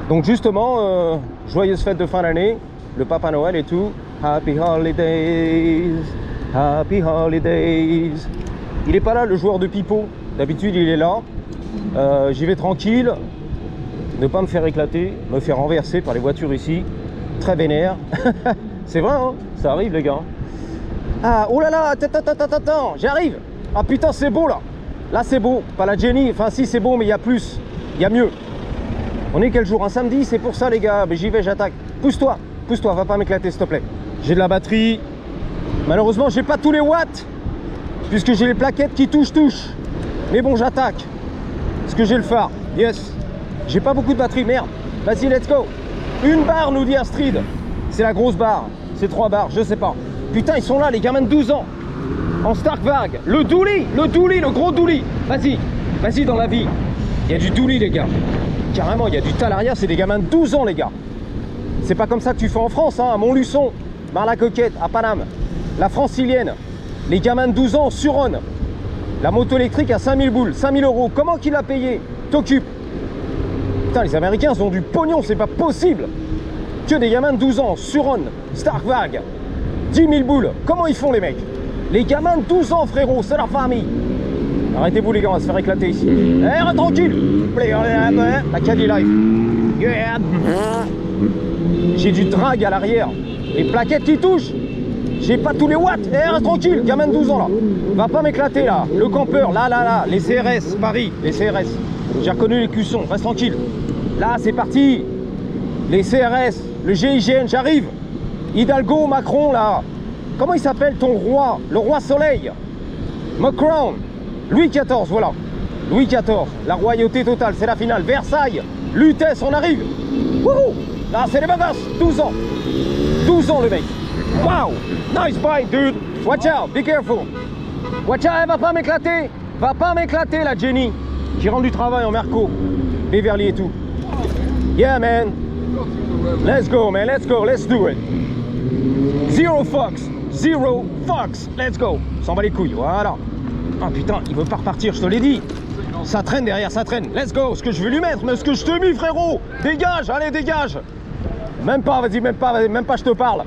Donc justement, joyeuse fête de fin d'année, le Papa Noël et tout. Happy Holidays, Happy Holidays. Il est pas là le joueur de pipeau, d'habitude il est là. J'y vais tranquille, ne pas me faire éclater, me faire renverser par les voitures ici. Très vénère. C'est vrai hein, ça arrive les gars. Ah oh là là, attends, j'arrive. Ah putain c'est beau là. Là c'est beau, pas la Jenny, enfin si c'est beau mais il y a plus, il y a mieux. On est quel jour? Un samedi, c'est pour ça les gars, mais j'y vais, j'attaque. Pousse-toi, va pas m'éclater s'il te plaît. J'ai de la batterie, malheureusement j'ai pas tous les watts, puisque j'ai les plaquettes qui touchent. Mais bon j'attaque, parce que j'ai le phare, yes. J'ai pas beaucoup de batterie, merde. Vas-y, let's go. Une barre nous dit Astrid, c'est la grosse barre, c'est 3 barres, je sais pas. Putain ils sont là les gamins de 12 ans, en Starkvarg, le douli, le gros douli. Vas-y dans la vie, il y a du douli les gars. Carrément, il y a du Talaria, c'est des gamins de 12 ans les gars. C'est pas comme ça que tu fais en France, hein, à Montluçon, Mar-la-Coquette, à Paname, la Francilienne, les gamins de 12 ans sur Rhône. La moto électrique à 5000 boules, 5000 euros. Comment qu'il a payé? T'occupes. Putain, les Américains ils ont du pognon, c'est pas possible. Que des gamins de 12 ans sur Rhône, Starkvarg, 10 000 boules. Comment ils font les mecs? Les gamins de 12 ans frérot, c'est leur famille. Arrêtez-vous les gars, on va se faire éclater ici. Eh, reste tranquille. La Caddy Life. J'ai du drag à l'arrière. Les plaquettes qui touchent. J'ai pas tous les watts. Eh, reste tranquille, gamin de 12 ans là. Va pas m'éclater là. Le campeur, là. Les CRS, Paris, les CRS. J'ai reconnu les cuissons, reste tranquille. Là, c'est parti. Les CRS, le GIGN, j'arrive. Hidalgo, Macron là. Comment il s'appelle ton roi? Le roi soleil. Macron. Louis XIV, voilà. Louis XIV, la royauté totale, c'est la finale. Versailles, Lutèce, on arrive. Wouhou! Là, c'est les bagasses, 12 ans. 12 ans, le mec. Wow! Nice bike, dude. Watch out, be careful. Watch out, elle va pas m'éclater. Va pas m'éclater, la Jenny. Qui rentre du travail en Merco. Beverly et tout. Yeah, man. Let's go, man, let's go, let's do it. Zero fucks. Let's go. S'en bat les couilles, voilà. Ah putain, il veut pas repartir, je te l'ai dit. Ça traîne derrière, ça traîne. Let's go, ce que je vais lui mettre, mais ce que je te mis frérot. Dégage, allez dégage. Même pas, vas-y, même pas, je te parle.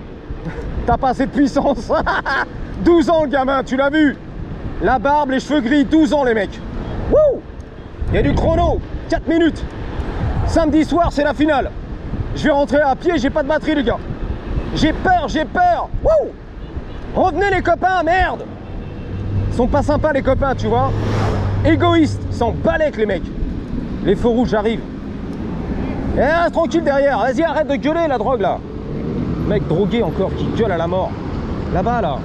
T'as pas assez de puissance. 12 ans le gamin, tu l'as vu. La barbe, les cheveux gris, 12 ans les mecs. Wouh. Il y a du chrono, 4 minutes. Samedi soir, c'est la finale. Je vais rentrer à pied, j'ai pas de batterie les gars. J'ai peur. Wouh. Revenez les copains, merde. Ils sont pas sympas les copains, tu vois. Égoïstes, sans balèque les mecs. Les feux rouges, j'arrive. Eh, reste tranquille derrière. Vas-y, arrête de gueuler la drogue là. Mec drogué encore qui gueule à la mort. Là-bas là.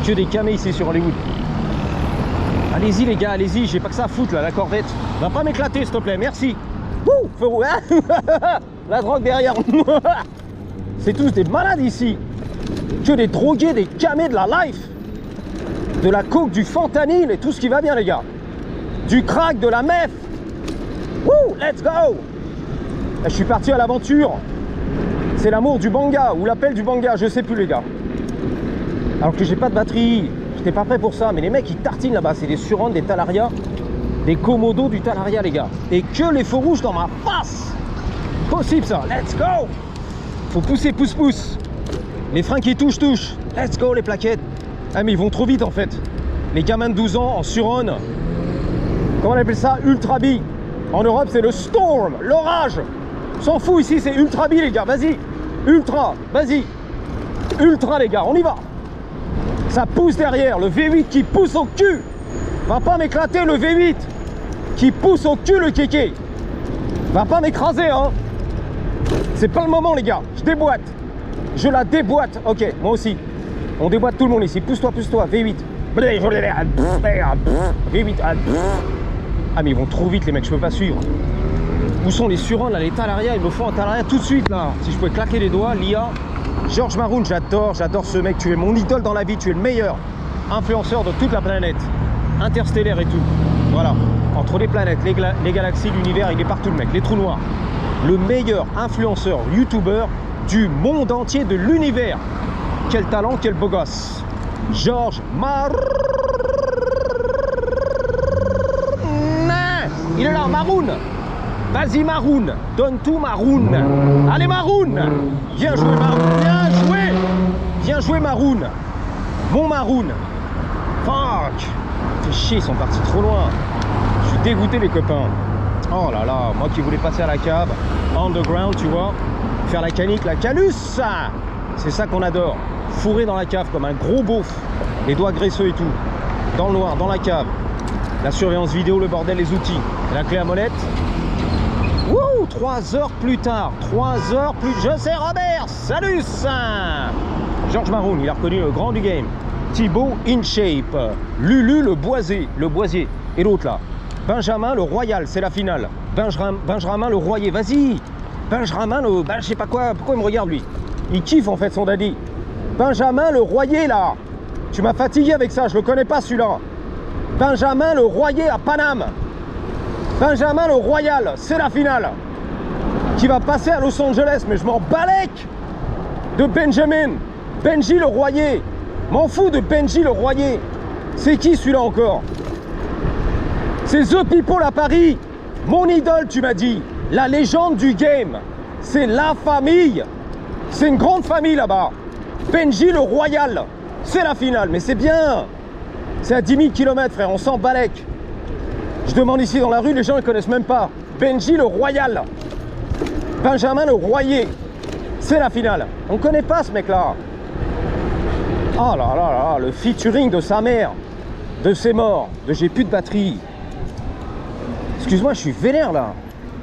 Que des camés ici sur Hollywood. Allez-y les gars, allez-y. J'ai pas que ça à foutre là, la corvette. Va pas m'éclater s'il te plaît, merci. Wouh, feu rouge. La drogue derrière. C'est tous des malades ici. Que des drogués, des camés de la life. De la coke, du fentanyl et tout ce qui va bien les gars. Du crack, de la meth. Wouh, let's go. Je suis parti à l'aventure. C'est l'amour du banga ou l'appel du banga, je sais plus les gars. Alors que j'ai pas de batterie. J'étais pas prêt pour ça. Mais les mecs ils tartinent là-bas. C'est des Suron, des Talaria, des Komodo, du Talaria les gars. Et que les feux rouges dans ma face. Possible ça, let's go. Faut pousser, pousse. Les freins qui touchent. Let's go les plaquettes. Ah mais ils vont trop vite en fait. Les gamins de 12 ans en Suron. Comment on appelle ça? Ultra B. En Europe c'est le storm, l'orage. S'en fout ici, c'est Ultra B les gars, vas-y. Ultra, vas-y. Ultra les gars, on y va. Ça pousse derrière, le V8 qui pousse au cul. Va pas m'éclater le V8 qui pousse au cul le kéké. Va pas m'écraser hein. C'est pas le moment les gars, je déboîte. Je la déboîte, ok, moi aussi. On déboîte tout le monde ici, pousse-toi, V8. V8. Ah mais ils vont trop vite les mecs, je peux pas suivre. Où sont les Surons là, les Talaria? Il me faut un Talaria tout de suite là. Si je pouvais claquer les doigts, l'IA. George Maroon, j'adore ce mec. Tu es mon idole dans la vie, tu es le meilleur influenceur de toute la planète. Interstellaire et tout. Voilà. Entre les planètes, les galaxies, l'univers, il est partout le mec. Les trous noirs. Le meilleur influenceur, youtubeur du monde entier, de l'univers. Quel talent, quel beau gosse. George Maroon. Il est là, Maroon. Vas-y Maroon, donne tout Maroon. Allez Maroon. Bien joué Maroon, bien joué. Bien joué Maroon. Mon Maroon. Fuck. Fait chier, ils sont partis trop loin. Je suis dégoûté les copains. Oh là là, moi qui voulais passer à la cave, underground tu vois, faire la canique, la calus. C'est ça qu'on adore. Fourré dans la cave comme un gros beauf. Les doigts graisseux et tout. Dans le noir, dans la cave. La surveillance vidéo, le bordel, les outils. Et la clé à molette. Wouh, 3 heures plus tard. 3 heures plus... Je sais Robert. Salut ça. Georges Maroon, il a reconnu le grand du game. Thibaut in shape. Lulu le boisier. Et l'autre là. Benjamin le Royal, c'est la finale. Benjamin le Royer, vas-y. Benjamin le... je sais pas quoi, pourquoi il me regarde lui? Il kiffe en fait son daddy. Benjamin le Royer là. Tu m'as fatigué avec ça, je le connais pas celui-là. Benjamin le Royer à Paname. Benjamin le Royal, c'est la finale. Qui va passer à Los Angeles, mais je m'en balèque de Benjamin. Benji le Royer. M'en fous de Benji le Royer. C'est qui celui-là encore? C'est The People à Paris. Mon idole, tu m'as dit. La légende du game. C'est la famille. C'est une grande famille là-bas. Benji le Royal. C'est la finale, mais c'est bien. C'est à 10 000 km, frère. On s'en balèque. Je demande ici dans la rue, les gens ne connaissent même pas. Benji le Royal. Benjamin le Royer. C'est la finale. On ne connaît pas ce mec-là. Oh là là là, le featuring de sa mère. De ses morts. De j'ai plus de batterie. Excuse-moi, je suis vénère là.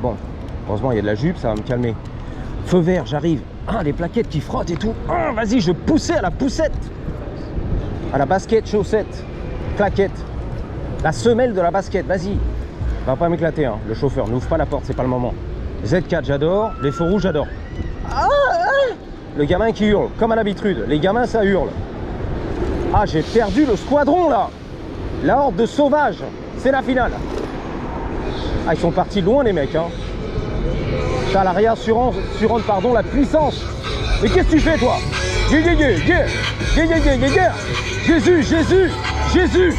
Bon, heureusement il y a de la jupe, ça va me calmer. Feu vert, j'arrive. Ah, les plaquettes qui frottent et tout. Ah, vas-y, je poussais à la poussette. À la basket, chaussette, plaquette. La semelle de la basket, vas-y. Va pas m'éclater, hein. Le chauffeur, n'ouvre pas la porte, c'est pas le moment. Z4, j'adore. Les feux rouges, j'adore. Ah, ah. Le gamin qui hurle, comme à l'habitude. Les gamins, ça hurle. Ah, j'ai perdu le squadron là. La horde de sauvages. C'est la finale. Ah, ils sont partis loin les mecs, hein. T'as la réassurance, pardon, la puissance. Mais qu'est-ce que tu fais toi? Jésus, Jésus, Jésus,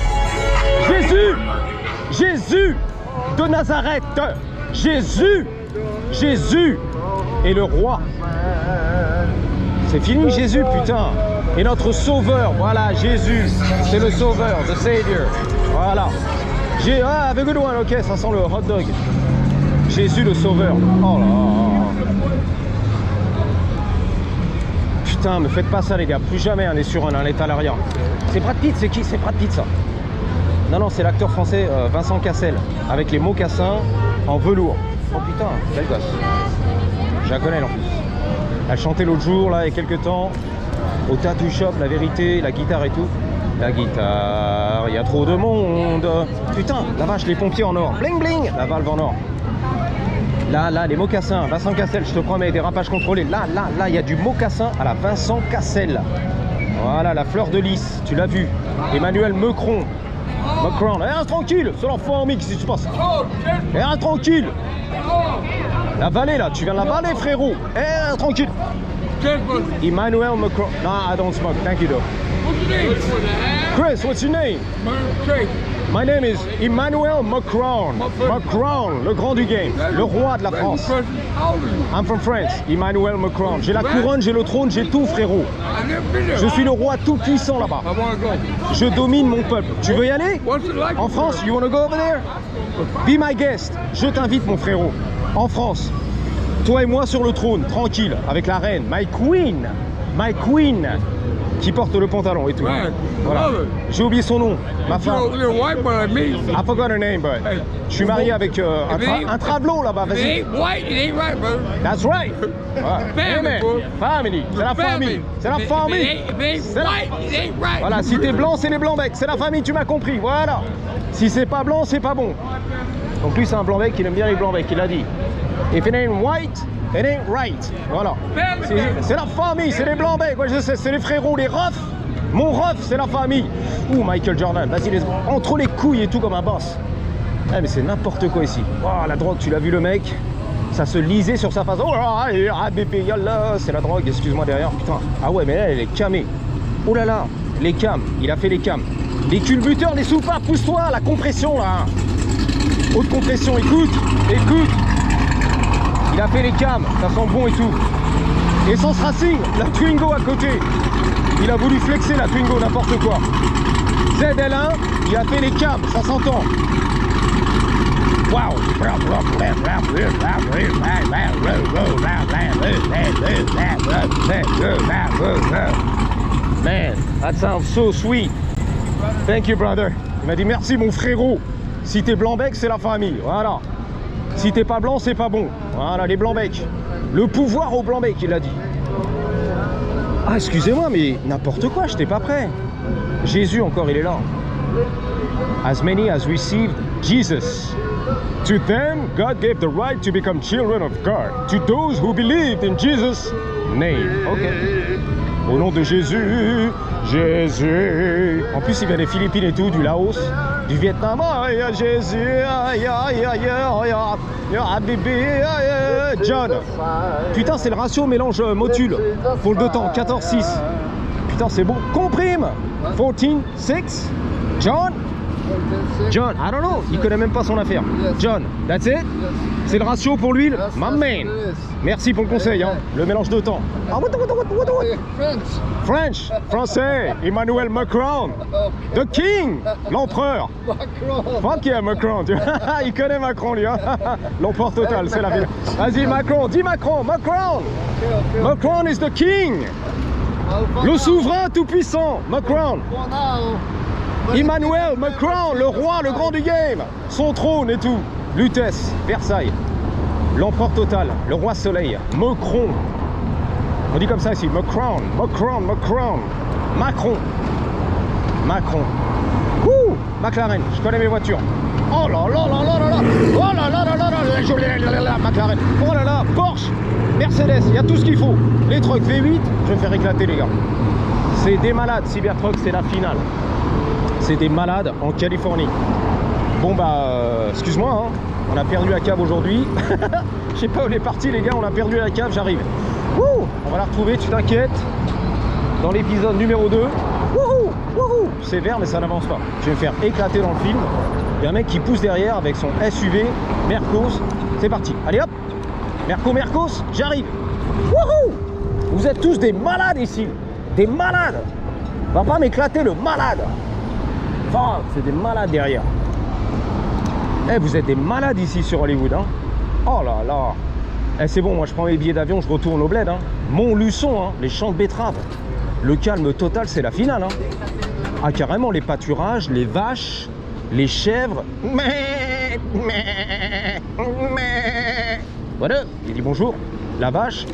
Jésus, Jésus de Nazareth. Jésus, Jésus est le roi. C'est fini Jésus, putain. Et notre sauveur, voilà, Jésus, c'est le sauveur, the Savior. Voilà. Ah, have a good one, ok, ça sent le hot dog. Jésus le sauveur. Oh là là. Putain, me faites pas ça les gars, plus jamais on est sur un état à l'arrière. C'est Brad Pitt, c'est qui? C'est Brad Pitt ça. Non, c'est l'acteur français Vincent Cassel, avec les mocassins en velours. Oh putain, belle gosse. Je la connais en plus. Elle chantait l'autre jour, là, il y a quelques temps, au Tattoo Shop, la vérité, la guitare et tout. La guitare, il y a trop de monde. Putain, la vache, les pompiers en or. Bling bling, la valve en or. Là, les mocassins. Vincent Cassel, je te promets, dérapages contrôlés. Là, il y a du mocassin à la Vincent Cassel. Voilà, la fleur de lys, tu l'as vu. Emmanuel Macron. Reste tranquille, c'est l'enfant mix si tu passes. Reste tranquille. La vallée là, tu viens de la vallée frérot. Reste tranquille. Emmanuel Macron. No, I don't smoke, thank you though. What's your name? Chris, what's your name? My name is Emmanuel Macron. Macron, le grand du game, le roi de la France. I'm from France, Emmanuel Macron. J'ai la couronne, j'ai le trône, j'ai tout frérot. Je suis le roi tout puissant là-bas. Je domine mon peuple. Tu veux y aller? En France, you wanna go over there? Be my guest. Je t'invite mon frérot. En France. Toi et moi sur le trône, tranquille, avec la reine, my queen, qui porte le pantalon et tout. Voilà. J'ai oublié son nom, ma femme. I forgot her name, but je suis marié avec un travelot là-bas. Vas-y. That's right. Family, c'est la famille, c'est la famille. Voilà, si t'es blanc, c'est les blancs-becs, c'est la famille, tu m'as compris. Voilà. Si c'est pas blanc, c'est pas bon. Donc lui, c'est un blanc-bec, il aime bien les blancs-becs, il a dit. If it ain't white, it ain't right. Voilà. C'est la famille, c'est les blancs-becs. Ouais, je sais, c'est les frérots, les refs. Mon ref, c'est la famille. Ouh, Michael Jordan. Vas-y, entre les couilles et tout comme un boss. Eh, mais c'est n'importe quoi ici. Oh, la drogue, tu l'as vu le mec? Ça se lisait sur sa face. Oh, bébé, yallah, c'est la drogue. Excuse-moi derrière. Putain. Ah ouais, mais là, elle est camée. Oh là là, les cams. Il a fait les cams. Les culbuteurs, les soupapes, pousse-toi. La compression, là. Haute compression, écoute. Il a fait les cams, ça sent bon et tout. Essence Racing, la Twingo à côté. Il a voulu flexer la Twingo, n'importe quoi. ZL1, il a fait les cams, ça s'entend. Waouh. Man, that sounds so sweet. Thank you, brother. Il m'a dit merci, mon frérot. Si t'es blanc-bec, c'est la famille. Voilà. Si t'es pas blanc, c'est pas bon. Voilà, les blancs-becs. Le pouvoir au blanc-bec, il a dit. Ah, excusez-moi, mais n'importe quoi, j'étais pas prêt. Jésus, encore, il est là. As many as received Jesus. To them, God gave the right to become children of God. To those who believed in Jesus' name. Ok. Au nom de Jésus, Jésus. En plus, il vient des Philippines et tout, du Laos, du Vietnam. Jésus, John. Putain, c'est le ratio mélange motule pour le 2 temps, 14-6. Putain, c'est bon. Comprime. 14-6. John. John, I don't know, il connaît même pas son affaire. John, that's it? C'est le ratio pour l'huile? My man. Merci pour le conseil, hein. Le mélange de temps. Ah, what? French, français, Emmanuel Macron. The King, l'empereur. Fuck yeah, Macron. Il connaît Macron, lui, hein. L'empereur total, c'est la vie. Vas-y, Macron, dis Macron, Macron. Macron is the King. Le souverain tout-puissant, Macron. Emmanuel Macron, le roi, le grand du game. Son trône et tout. Lutèce, Versailles. L'empereur total, le roi soleil. Macron. On dit comme ça ici. Macron, Macron, Macron. Macron. Macron. Ouh, McLaren, je connais mes voitures. Oh là là là là là là. Oh là là là là là. McLaren. Oh là là, Porsche, Mercedes, il y a tout ce qu'il faut. Les trucks V8, je vais me faire éclater les gars. C'est des malades, Cybertruck, c'est la finale. C'est des malades en Californie. Bon bah, excuse-moi, hein, on a perdu la cave aujourd'hui. Je sais pas où elle est partie les gars, on a perdu la cave, j'arrive. On va la retrouver, tu t'inquiètes. Dans l'épisode numéro 2. C'est vert mais ça n'avance pas. Je vais me faire éclater dans le film. Il y a un mec qui pousse derrière avec son SUV, Mercos. C'est parti, allez hop. Mercos, j'arrive. Vous êtes tous des malades ici. Des malades. Va pas m'éclater le malade. Enfin, c'est des malades derrière. Eh, vous êtes des malades ici sur Hollywood, hein. Oh là là. Eh, c'est bon, moi je prends mes billets d'avion, je retourne au bled, hein. Montluçon, hein, les champs de betteraves. Le calme total, c'est la finale, hein. Ah, carrément, les pâturages, les vaches, les chèvres. Voilà, il dit bonjour. La vache.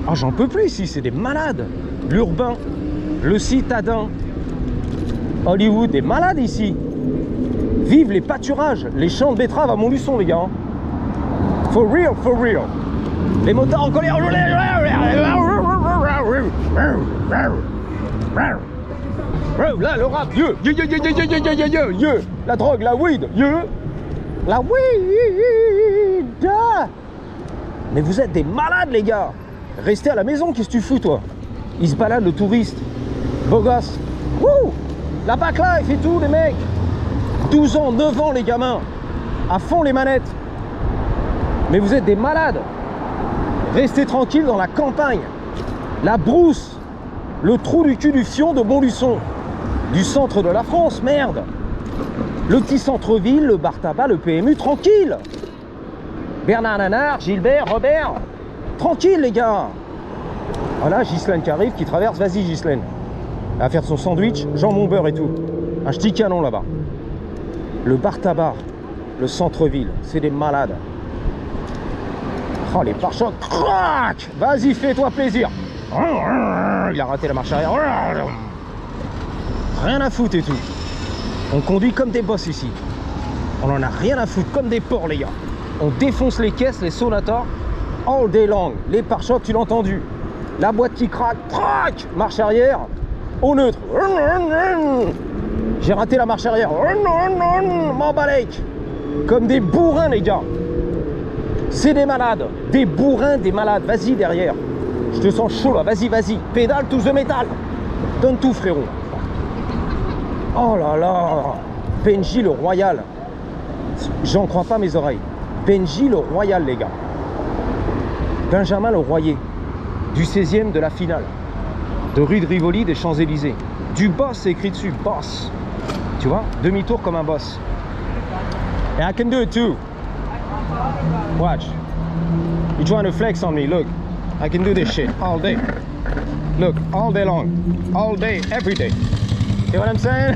Ah, j'en peux plus ici, c'est des malades. L'urbain, le citadin. Hollywood, des malades ici. Vive les pâturages, les champs de betteraves à Montluçon, les gars. For real, for real. Les motards en colère. Là, le rap, la drogue, la weed, la weed. Mais vous êtes des malades, les gars. Restez à la maison, qu'est-ce que tu fous, toi? Il se balade, le touriste. Beau gosse. Wouh! La backlife et tout, les mecs. 12 ans, 9 ans, les gamins. À fond, les manettes. Mais vous êtes des malades. Restez tranquille dans la campagne. La brousse. Le trou du cul du fion de Montluçon. Du centre de la France, merde. Le petit centre-ville, le bar tabac, le PMU, tranquille. Bernard Nanard, Gilbert, Robert. Tranquille, les gars. Voilà, Ghislaine qui arrive, qui traverse. Vas-y, Ghislaine. Elle va faire son sandwich, jambon beurre et tout. Un ch'ti canon là-bas. Le bar tabac, le centre-ville, c'est des malades. Oh, les pare-chocs. Vas-y, fais-toi plaisir. Il a raté la marche arrière. Rien à foutre et tout. On conduit comme des boss ici. On en a rien à foutre, comme des porcs, les gars. On défonce les caisses, les Sonata, all day long. Les pare-chocs, tu l'as entendu. La boîte qui craque, crac, marche arrière, au neutre. J'ai raté la marche arrière. M'en balèque. Comme des bourrins, les gars. C'est des malades. Des bourrins, des malades. Vas-y, derrière. Je te sens chaud, là. Vas-y, vas-y. Pédale, touche de métal. Donne tout, frérot. Oh là là. Benji le Royal. J'en crois pas mes oreilles. Benji le Royal, les gars. Benjamin le Royer. Du 16e de la finale. De rue de Rivoli des Champs-Élysées. Du boss, c'est écrit dessus. Boss. Tu vois, demi-tour comme un boss. And I can do it too. Watch. You're trying to flex on me. Look. I can do this shit all day. Look, all day long. All day, every day. You know what I'm saying?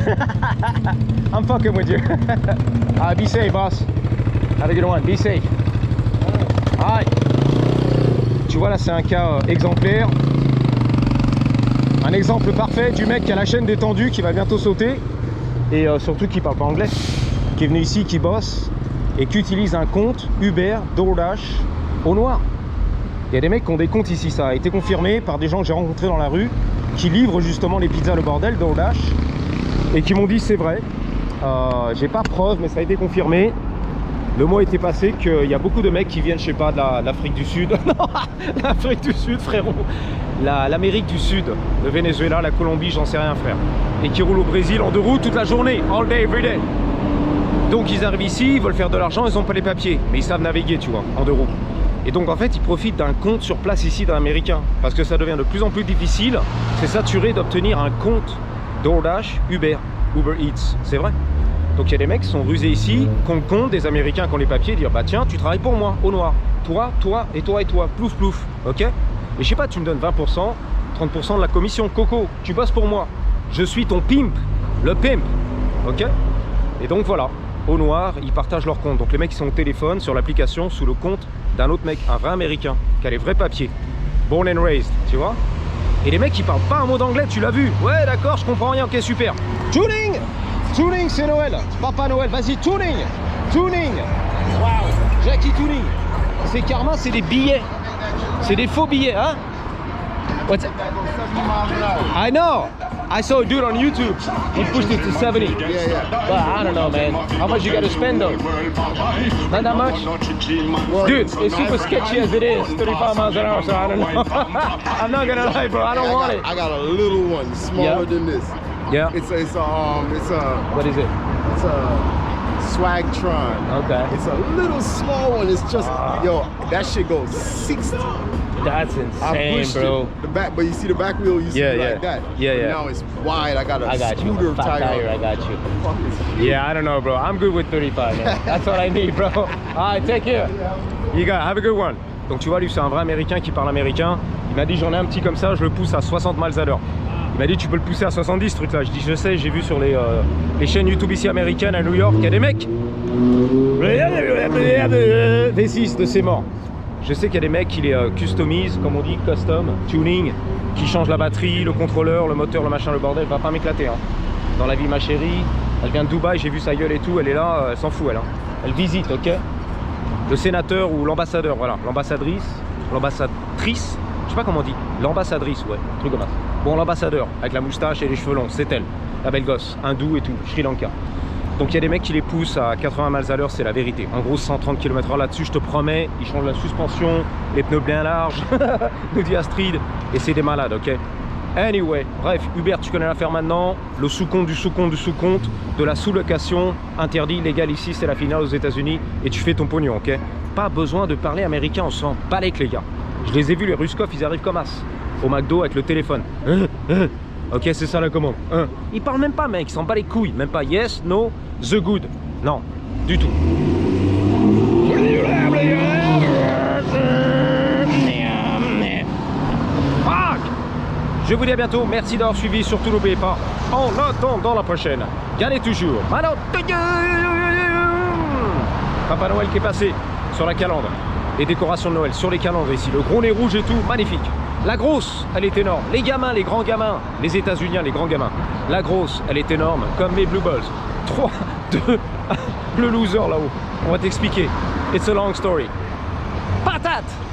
I'm fucking with you. Be safe, boss. Have a good one. Be safe. Alright. Tu vois, là, c'est un cas exemplaire. Un exemple parfait du mec qui a la chaîne détendue, qui va bientôt sauter. Et surtout qui parle pas anglais. Qui est venu ici, qui bosse. Et qui utilise un compte Uber, DoorDash au noir. Il y a des mecs qui ont des comptes ici, ça a été confirmé par des gens que j'ai rencontrés dans la rue, qui livrent justement les pizzas le bordel, DoorDash, et qui m'ont dit c'est vrai. J'ai pas preuve, mais ça a été confirmé. Le mot était passé qu'il y a beaucoup de mecs qui viennent, je sais pas, de l'Afrique du Sud. Non, l'Afrique du Sud, frérot. L'Amérique du Sud, le Venezuela, la Colombie, j'en sais rien, frère. Et qui roulent au Brésil en 2 roues toute la journée, all day, every day. Donc ils arrivent ici, ils veulent faire de l'argent, ils n'ont pas les papiers, mais ils savent naviguer, tu vois, en 2 roues. Et donc en fait, ils profitent d'un compte sur place ici d'un Américain, parce que ça devient de plus en plus difficile, c'est saturé d'obtenir un compte DoorDash, Uber Eats, c'est vrai. Donc il y a des mecs qui sont rusés ici, qui ont le compte, des Américains qui ont les papiers, dire bah tiens, tu travailles pour moi, au noir, toi, et toi, et toi, plouf, plouf, ok. Et je sais pas, tu me donnes 20%, 30% de la commission, coco, tu bosses pour moi, je suis ton pimp, le pimp, ok. Et donc voilà, au noir, ils partagent leur compte. Donc les mecs ils sont au téléphone, sur l'application, sous le compte d'un autre mec, un vrai Américain, qui a les vrais papiers, born and raised, tu vois. Et les mecs ils parlent pas un mot d'anglais, tu l'as vu. Ouais d'accord, je comprends rien, ok super. Tuning, tuning c'est Noël, Papa Noël, vas-y tuning, tuning. Waouh, Jackie Tuning. C'est karma, c'est des billets, c'est des faux billets, hein. What's it? I know. I saw a dude on YouTube. He pushed it to 70. Yeah. But I don't know, man. How much you got to spend though? Not that much. Dude, it's super sketchy as it is. 35 miles an hour, so I don't know. I'm not gonna lie, bro. I don't want it. I got a little one, smaller than this. Yeah. It's a. What is it? It's a Swagtron. Okay. It's a little small one. It's just yo. That shit goes 60. That's insane, bro. The back, but you see the back wheel used to be like that. Yeah. Now it's wide. I got a scooter tire. I got you. Yeah, I don't know, bro. I'm good with 35, man. That's what I need, bro. All right, take care. You guys, have a good one. Donc tu vois, lui, c'est un vrai Américain qui parle américain. Il m'a dit, j'en ai un petit comme ça, je le pousse à 60 miles à l'heure. Il m'a dit, tu peux le pousser à 70, ce truc-là. Je dis, je sais, j'ai vu sur les chaînes YouTube ici américaines à New York, il y a des mecs. V6 de ses morts. Je sais qu'il y a des mecs qui les customisent, comme on dit, custom, tuning, qui changent la batterie, le contrôleur, le moteur, le machin, le bordel. Va pas m'éclater, hein. Dans la vie, ma chérie, elle vient de Dubaï, j'ai vu sa gueule et tout, elle est là, elle s'en fout, elle. Hein. Elle visite, ok. Le sénateur ou l'ambassadeur, voilà, l'ambassadrice, l'ambassadrice, je sais pas comment on dit, l'ambassadrice, ouais, truc comme ça. Bon, l'ambassadeur, avec la moustache et les cheveux longs, c'est elle, la belle gosse, hindoue et tout, Sri Lanka. Donc il y a des mecs qui les poussent à 80 miles à l'heure, c'est la vérité. En gros 130 km/h là-dessus, je te promets, ils changent la suspension, les pneus bien larges, nous dit Astrid, et c'est des malades, ok. Anyway, bref, Uber, tu connais l'affaire maintenant, le sous-compte du sous-compte du sous-compte, de la sous-location, interdit, légal ici, c'est la finale aux États-Unis, et tu fais ton pognon, ok. Pas besoin de parler américain, on s'en balèque les gars. Je les ai vus, les Ruskov, ils arrivent comme as, au McDo avec le téléphone. Ok, c'est ça la commande. Ils parlent même pas, mec, ils s'en bat les couilles. Même pas yes, no, the good. Non, du tout. Fuck. Je vous dis à bientôt. Merci d'avoir suivi. Surtout, n'oubliez pas, en attendant la prochaine, gagnez toujours. Papa Noël qui est passé sur la calandre. Les décorations de Noël sur les calandres ici. Le gros nez rouge et tout, magnifique. La grosse, elle est énorme. Les gamins, les grands gamins, les États-Unis, les grands gamins. La grosse, elle est énorme, comme mes Blue Balls. 3, 2, 1, le loser là-haut. On va t'expliquer. It's a long story. Patate!